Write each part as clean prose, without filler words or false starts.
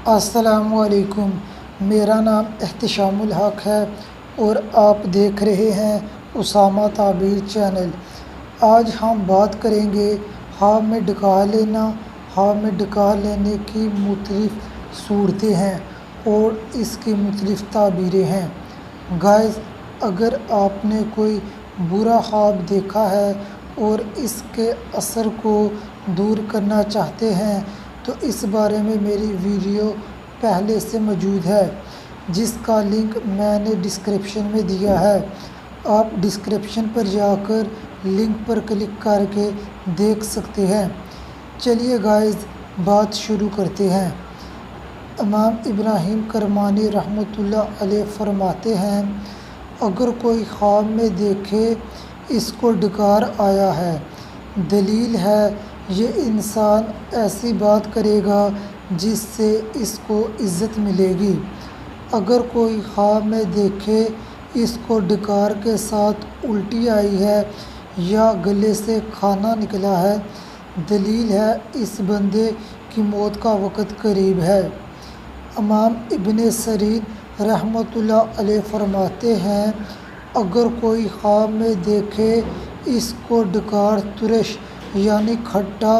السلام علیکم، میرا نام احتشام الحق ہے اور آپ دیکھ رہے ہیں اسامہ تعبیر چینل۔ آج ہم بات کریں گے خواب میں ڈکا لینا۔ خواب میں ڈکا لینے کی مختلف صورتیں ہیں اور اس کی مختلف تعبیریں ہیں۔ گائز، اگر آپ نے کوئی برا خواب دیکھا ہے اور اس کے اثر کو دور کرنا چاہتے ہیں تو اس بارے میں میری ویڈیو پہلے سے موجود ہے، جس کا لنک میں نے ڈسکرپشن میں دیا ہے۔ آپ ڈسکرپشن پر جا کر لنک پر کلک کر کے دیکھ سکتے ہیں۔ چلیے گائز، بات شروع کرتے ہیں۔ امام ابراہیم کرمانی رحمۃ اللہ علیہ فرماتے ہیں، اگر کوئی خواب میں دیکھے اس کو ڈکار آیا ہے، دلیل ہے یہ انسان ایسی بات کرے گا جس سے اس کو عزت ملے گی۔ اگر کوئی خواب میں دیکھے اس کو ڈکار کے ساتھ الٹی آئی ہے یا گلے سے کھانا نکلا ہے، دلیل ہے اس بندے کی موت کا وقت قریب ہے۔ امام ابن سیرین رحمۃ اللہ علیہ فرماتے ہیں، اگر کوئی خواب میں دیکھے اس کو ڈکار ترش یعنی کھٹا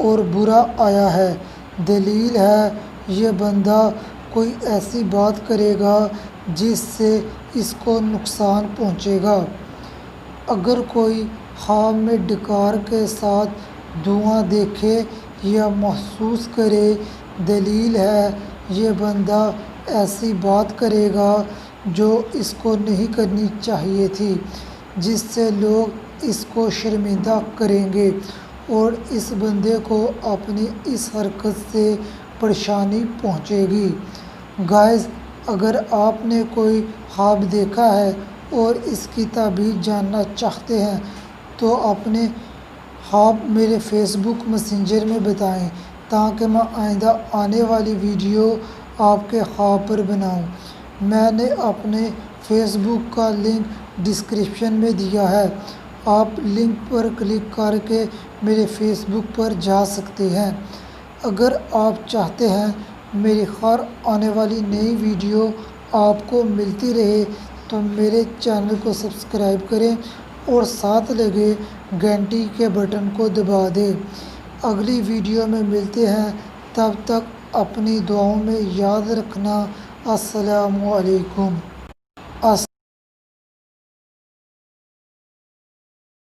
اور برا آیا ہے، دلیل ہے یہ بندہ کوئی ایسی بات کرے گا جس سے اس کو نقصان پہنچے گا۔ اگر کوئی خواب میں ڈکار کے ساتھ دھواں دیکھے یا محسوس کرے، دلیل ہے یہ بندہ ایسی بات کرے گا جو اس کو نہیں کرنی چاہیے تھی، جس سے لوگ اس کو شرمندہ کریں گے اور اس بندے کو اپنی اس حرکت سے پریشانی پہنچے گی۔ گائز، اگر آپ نے کوئی خواب دیکھا ہے اور اس کی تعبیر جاننا چاہتے ہیں تو اپنے خواب میرے فیس بک میسنجر میں بتائیں تاکہ میں آئندہ آنے والی ویڈیو آپ کے خواب پر بناؤں۔ میں نے اپنے فیس بک کا لنک ڈسکرپشن میں دیا ہے، آپ لنک پر کلک کر کے میرے فیس بک پر جا سکتے ہیں۔ اگر آپ چاہتے ہیں میری ہر آنے والی نئی ویڈیو آپ کو ملتی رہے تو میرے چینل کو سبسکرائب کریں اور ساتھ لگے گھنٹی کے بٹن کو دبا دیں۔ اگلی ویڈیو میں ملتے ہیں، تب تک اپنی دعاؤں میں یاد رکھنا۔ السلام علیکم۔